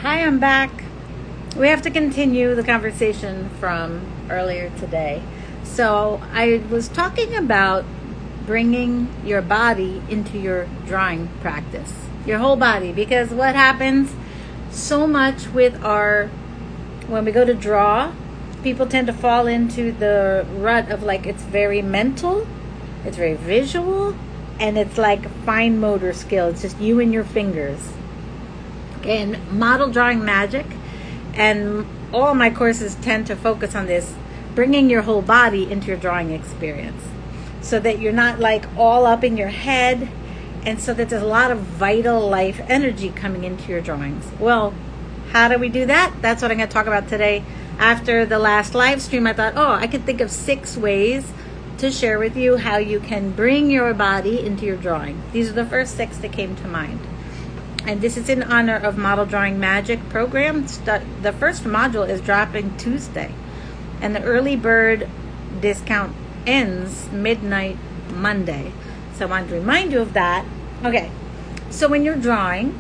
Hi, I'm back. We have to continue the conversation from earlier today. So, I was talking about bringing your body into your drawing practice, your whole body, because what happens so much with when we go to draw, people tend to fall into the rut of like it's very mental, it's very visual, and it's like fine motor skill. It's just you and your fingers. In model drawing magic, and all my courses tend to focus on this, bringing your whole body into your drawing experience so that you're not like all up in your head, and so that there's a lot of vital life energy coming into your drawings. Well, how do we do that? That's what I'm going to talk about today. After the last live stream, I thought, I could think of 6 ways to share with you how you can bring your body into your drawing. These are the first 6 that came to mind. And this is in honor of Model Drawing Magic program. The first module is dropping Tuesday. And the early bird discount ends midnight Monday. So I wanted to remind you of that. Okay, so when you're drawing,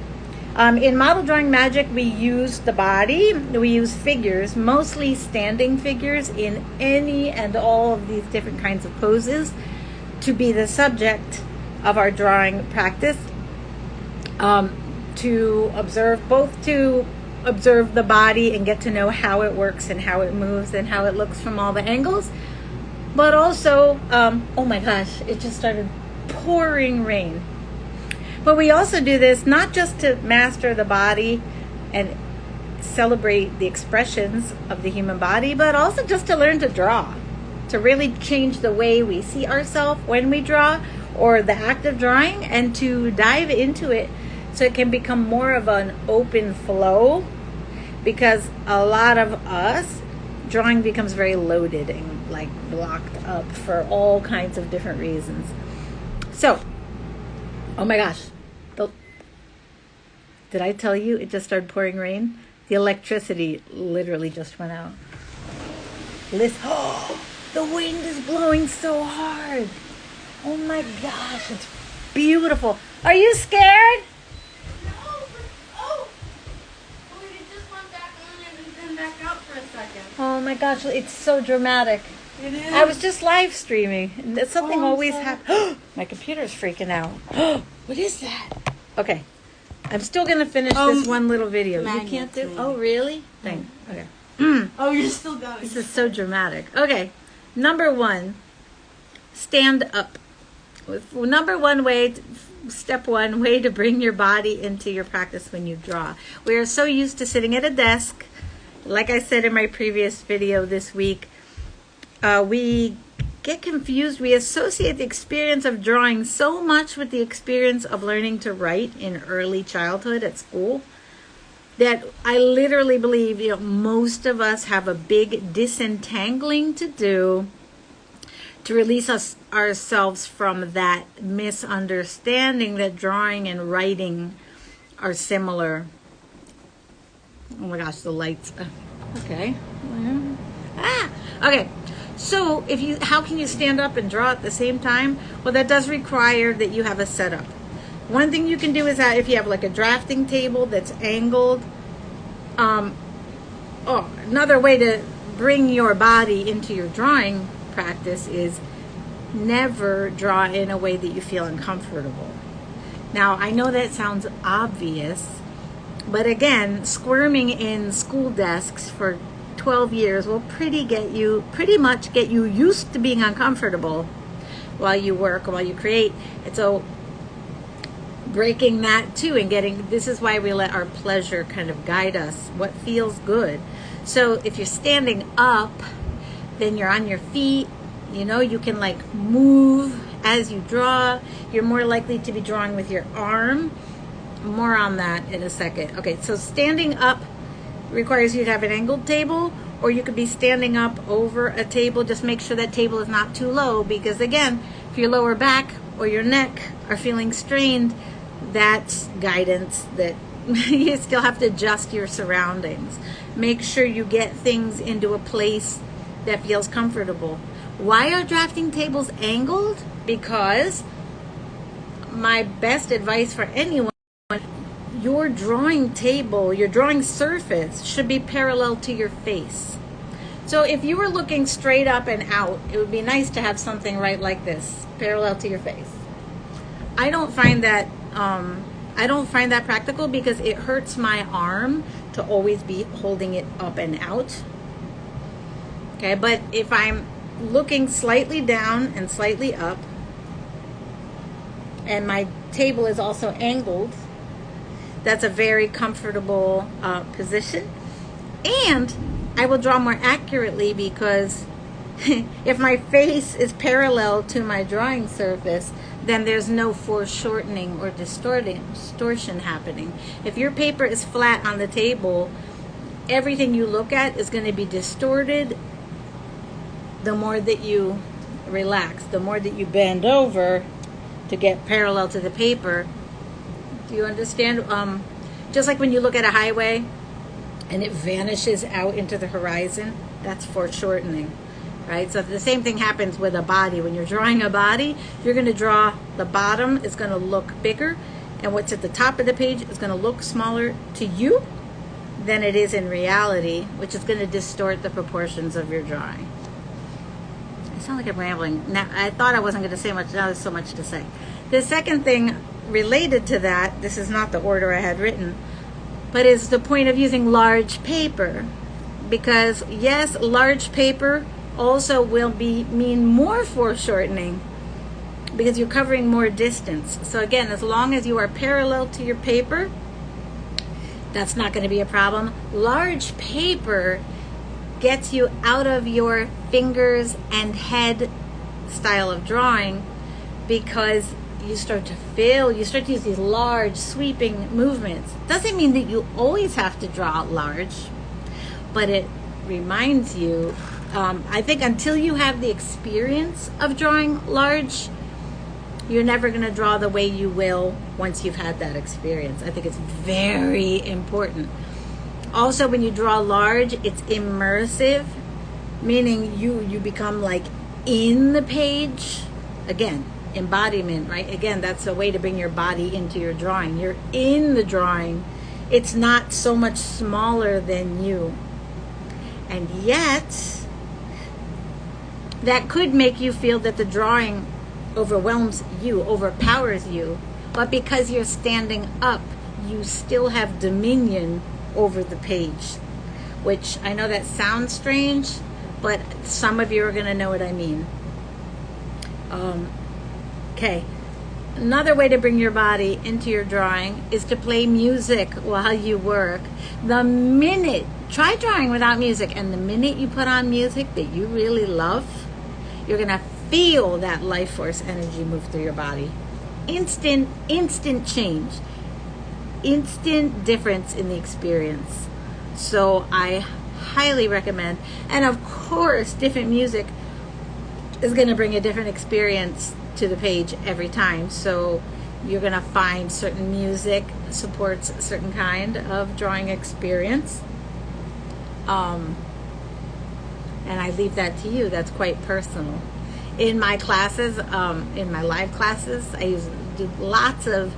in Model Drawing Magic, we use the body. We use figures, mostly standing figures in any and all of these different kinds of poses to be the subject of our drawing practice. To observe the body and get to know how it works and how it moves and how it looks from all the angles. But also, oh my gosh, it just started pouring rain. But we also do this not just to master the body and celebrate the expressions of the human body, but also just to learn to draw, to really change the way we see ourselves when we draw or the act of drawing, and to dive into it so it can become more of an open flow, because a lot of us, drawing becomes very loaded and like blocked up for all kinds of different reasons. So, oh my gosh, did I tell you it just started pouring rain? The electricity literally just went out. Listen, the wind is blowing so hard. Oh my gosh, it's beautiful. Are you scared? Oh my gosh, it's so dramatic. It is. I was just live streaming. Something always happens. My computer's freaking out. What is that? Okay. I'm still going to finish this one little video. You can't do? Oh, really? Thanks. Okay. Oh, you're still going. This is so dramatic. Okay. Number 1, stand up. Step 1 way to bring your body into your practice when you draw. We are so used to sitting at a desk. Like I said in my previous video this week, we get confused. We associate the experience of drawing so much with the experience of learning to write in early childhood at school that I literally believe most of us have a big disentangling to do to release ourselves from that misunderstanding that drawing and writing are similar. Oh my gosh, the lights. Okay. Okay. So how can you stand up and draw at the same time? Well, that does require that you have a setup. One thing you can do is that if you have like a drafting table that's angled, another way to bring your body into your drawing practice is never draw in a way that you feel uncomfortable. Now, I know that sounds obvious, but again, squirming in school desks for 12 years will pretty much get you used to being uncomfortable while you work, while you create. And so breaking that too and this is why we let our pleasure kind of guide us, what feels good. So if you're standing up, then you're on your feet, you can like move as you draw. You're more likely to be drawing with your arm. More on that in a second. Okay, so standing up requires you to have an angled table, or you could be standing up over a table. Just make sure that table is not too low, because again, if your lower back or your neck are feeling strained, that's guidance that you still have to adjust your surroundings. Make sure you get things into a place that feels comfortable. Why are drafting tables angled? Because my best advice for anyone your drawing table, your drawing surface should be parallel to your face. So if you were looking straight up and out, it would be nice to have something right like this, parallel to your face. I don't find that practical because it hurts my arm to always be holding it up and out. Okay, but if I'm looking slightly down and slightly up, and my table is also angled, that's a very comfortable position. And I will draw more accurately because if my face is parallel to my drawing surface, then there's no foreshortening or distortion happening. If your paper is flat on the table, everything you look at is going to be distorted the more that you relax, the more that you bend over to get parallel to the paper. Do you understand? Just like when you look at a highway and it vanishes out into the horizon, that's foreshortening, right? So the same thing happens with a body. When you're drawing a body, you're going to draw the bottom is going to look bigger, and what's at the top of the page is going to look smaller to you than it is in reality, which is going to distort the proportions of your drawing. I sound like I'm rambling. Now, I thought I wasn't going to say much. Now there's so much to say. The second thing related to that, this is not the order I had written, but is the point of using large paper. Because yes, large paper also will mean more foreshortening because you're covering more distance. So again, as long as you are parallel to your paper, that's not going to be a problem. Large paper gets you out of your fingers and head style of drawing because you start to use these large sweeping movements. Doesn't mean that you always have to draw large, but it reminds you, I think until you have the experience of drawing large, you're never going to draw the way you will once you've had that experience. I think it's very important. Also, when you draw large, it's immersive, meaning you become like in the page. Again, embodiment, right? Again, that's a way to bring your body into your drawing. You're in the drawing. It's not so much smaller than you. And yet, that could make you feel that the drawing overwhelms you, overpowers you. But because you're standing up, you still have dominion over the page, which I know that sounds strange, but some of you are going to know what I mean. Okay. Another way to bring your body into your drawing is to play music while you work. Try drawing without music, and the minute you put on music that you really love, you're going to feel that life force energy move through your body. Instant change. Instant difference in the experience. So I highly recommend. And of course, different music is going to bring a different experience to the page every time. So you're going to find certain music supports a certain kind of drawing experience. And I leave that to you. That's quite personal. In my classes, in my live classes, I do lots of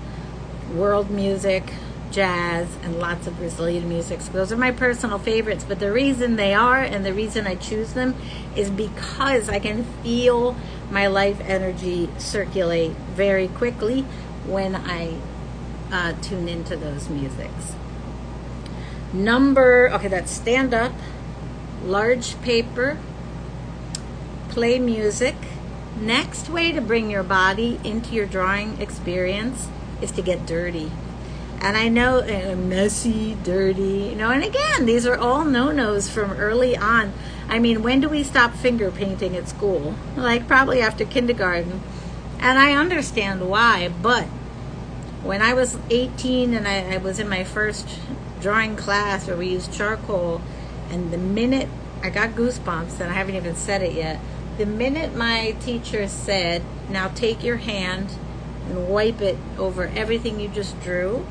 world music, jazz, and lots of Brazilian music. So those are my personal favorites, but the reason they are and the reason I choose them is because I can feel my life energy circulate very quickly when I tune into those musics. That's stand up, large paper, play music. Next way to bring your body into your drawing experience is to get dirty. And I know, messy, dirty, and again, these are all no-nos from early on. I mean, when do we stop finger painting at school? Like probably after kindergarten. And I understand why, but when I was 18 and I was in my first drawing class where we used charcoal, and the minute I got goosebumps, and I haven't even said it yet, the minute my teacher said, now take your hand and wipe it over everything you just drew,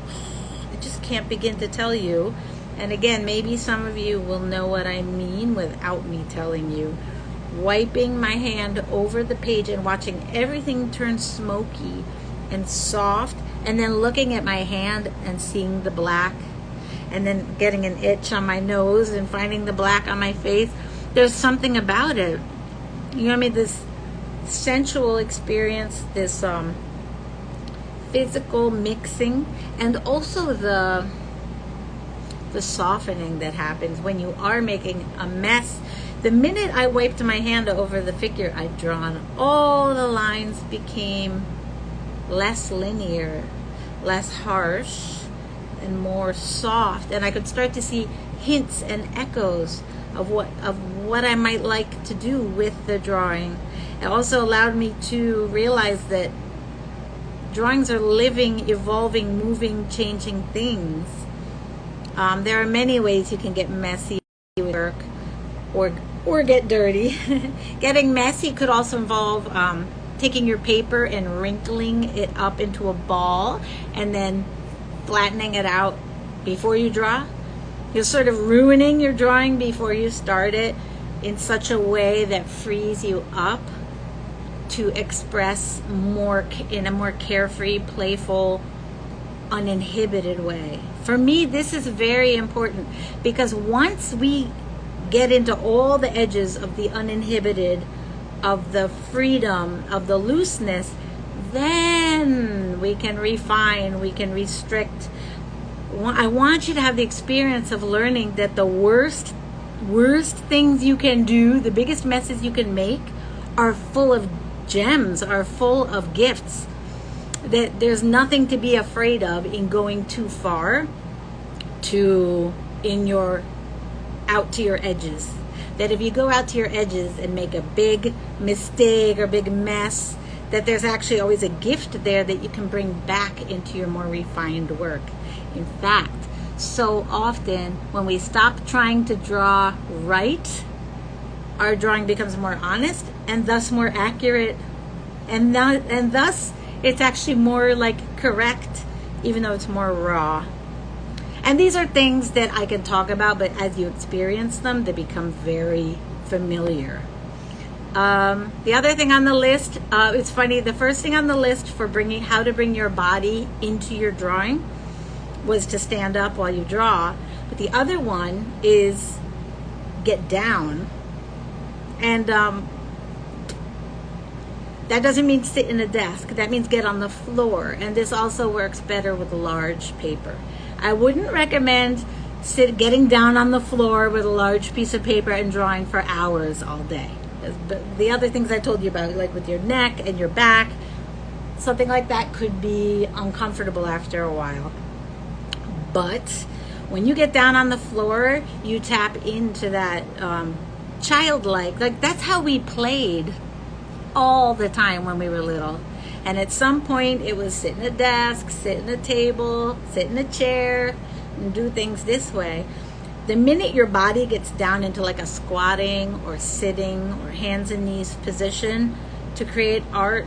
I just can't begin to tell you. And again, maybe some of you will know what I mean without me telling you. Wiping my hand over the page and watching everything turn smoky and soft and then looking at my hand and seeing the black, and then getting an itch on my nose and finding the black on my face. There's something about it. You know what I mean? This sensual experience, this physical mixing, and also the softening that happens when you are making a mess. The minute I wiped my hand over the figure I'd drawn, all the lines became less linear, less harsh, and more soft, and I could start to see hints and echoes of what I might like to do with the drawing. It also allowed me to realize that drawings are living, evolving, moving, changing things. There are many ways you can get messy with work, or get dirty. Getting messy could also involve taking your paper and wrinkling it up into a ball and then flattening it out before you draw. You're sort of ruining your drawing before you start it in such a way that frees you up to express more in a more carefree, playful, uninhibited way. For me, this is very important, because once we get into all the edges of the uninhibited, of the freedom, of the looseness, then we can refine, we can restrict. I want you to have the experience of learning that the worst things you can do, the biggest messes you can make, are full of gems, are full of gifts. That there's nothing to be afraid of in going too far, out to your edges. That if you go out to your edges and make a big mistake or big mess, that there's actually always a gift there that you can bring back into your more refined work. In fact, so often when we stop trying to draw right, our drawing becomes more honest and thus more accurate, and thus it's actually more like correct, even though it's more raw. And these are things that I can talk about, but as you experience them, they become very familiar. The other thing on the list, it's funny, the first thing on the list for how to bring your body into your drawing was to stand up while you draw. But the other one is get down. And that doesn't mean sit in a desk. That means get on the floor. And this also works better with large paper. I wouldn't recommend getting down on the floor with a large piece of paper and drawing for hours all day. But the other things I told you about, like with your neck and your back, something like that could be uncomfortable after a while. But when you get down on the floor, you tap into that childlike, like that's how we played all the time when we were little. And at some point it was sit in a desk, sit in a table, sit in a chair, and do things this way. The minute your body gets down into like a squatting or sitting or hands and knees position to create art,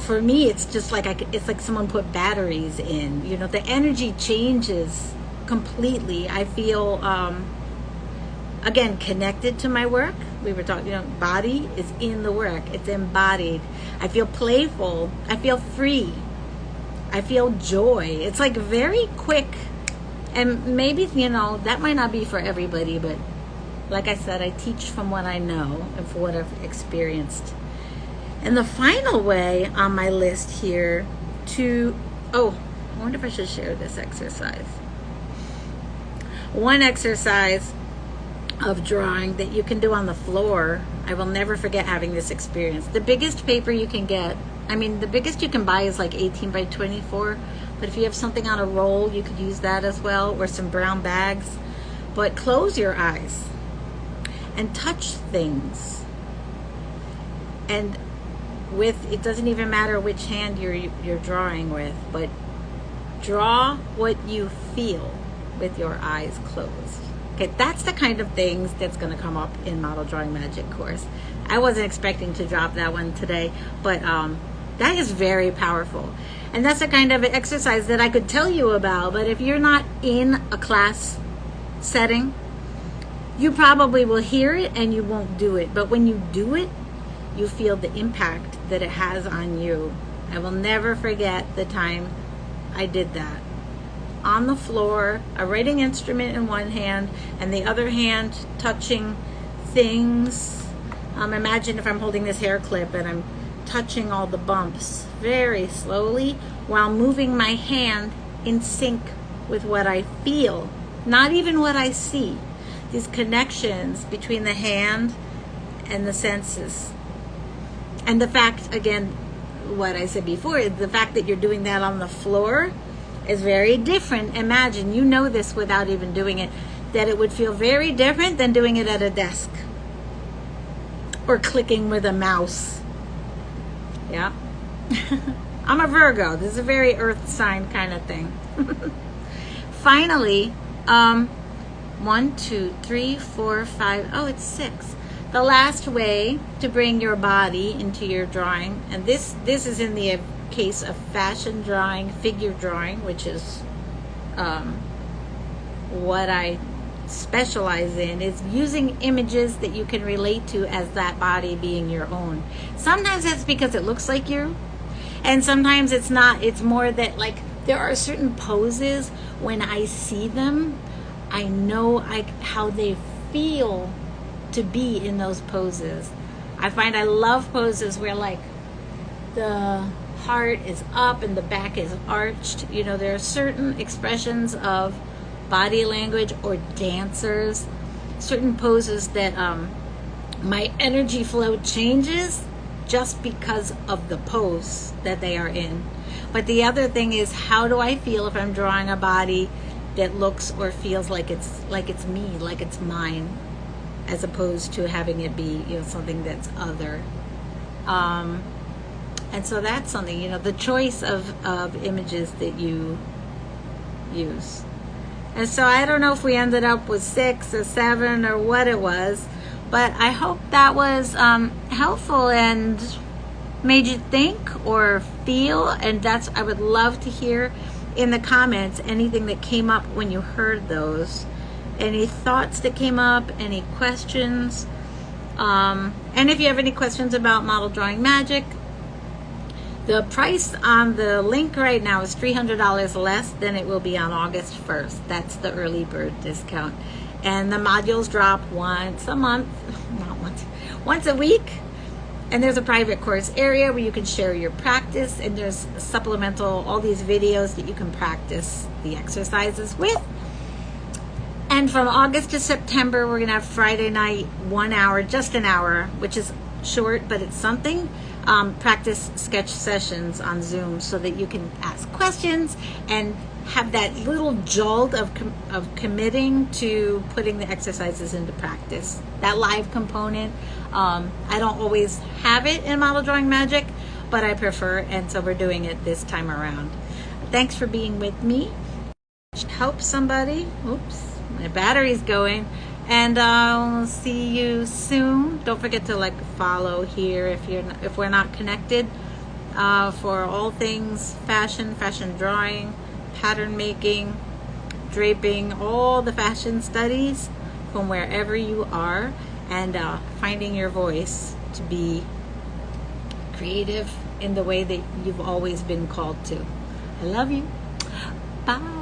for me it's just like it's like someone put batteries in. You know, the energy changes completely. I feel again connected to my work. We were talking, body is in the work. It's embodied. I feel playful. I feel free. I feel joy. It's like very quick. And maybe, that might not be for everybody, but like I said, I teach from what I know and from what I've experienced. And the final way on my list here I wonder if I should share this exercise. One exercise of drawing that you can do on the floor. I will never forget having this experience. The biggest paper you can get, the biggest you can buy is like 18 by 24, but if you have something on a roll, you could use that as well, or some brown bags. But close your eyes and touch things. And it doesn't even matter which hand you're drawing with, but draw what you feel with your eyes closed. Okay, that's the kind of things that's going to come up in Model Drawing Magic course. I wasn't expecting to drop that one today, but that is very powerful. And that's the kind of exercise that I could tell you about, but if you're not in a class setting, you probably will hear it and you won't do it. But when you do it, you feel the impact that it has on you. I will never forget the time I did that. On the floor, a writing instrument in one hand, and the other hand touching things. Imagine if I'm holding this hair clip and I'm touching all the bumps very slowly while moving my hand in sync with what I feel, not even what I see. These connections between the hand and the senses. And the fact, again, what I said before, the fact that you're doing that on the floor is very different. Imagine, you know this without even doing it, that it would feel very different than doing it at a desk or clicking with a mouse. Yeah. I'm a Virgo. This is a very earth sign kind of thing. Finally, 1, 2, 3, 4, 5, oh, it's 6. The last way to bring your body into your drawing, and this is in the case of fashion drawing, figure drawing, which is what I specialize in, is using images that you can relate to as that body being your own. Sometimes that's because it looks like you, and sometimes it's not. It's more that, like, there are certain poses when I see them, I know how they feel to be in those poses. I find I love poses where, like, the heart is up and the back is arched. You know, there are certain expressions of body language or dancers, certain poses that my energy flow changes just because of the pose that they are in. But the other thing is, how do I feel if I'm drawing a body that looks or feels like it's me, like it's mine, as opposed to having it be, you know, something that's other. And so that's something, you know, the choice of images that you use. And so I don't know if we ended up with 6 or 7 or what it was, but I hope that was helpful and made you think or feel. And I would love to hear in the comments anything that came up when you heard those. Any thoughts that came up, any questions. And if you have any questions about model drawing magic, the price on the link right now is $300 less than it will be on August 1st. That's the early bird discount. And the modules drop once a month, once a week. And there's a private course area where you can share your practice, and there's supplemental, all these videos that you can practice the exercises with. And from August to September, we're gonna have Friday night, 1 hour, just an hour, which is short, but it's something. Practice sketch sessions on Zoom so that you can ask questions and have that little jolt of committing to putting the exercises into practice. That live component, I don't always have it in Model Drawing Magic, but I prefer, and so we're doing it this time around. Thanks for being with me. Help somebody. Oops, my battery's going. And I'll see you soon. Don't forget to follow here if we're not connected, for all things fashion drawing, pattern making, draping, all the fashion studies from wherever you are, and finding your voice to be creative in the way that you've always been called to. I love you. Bye.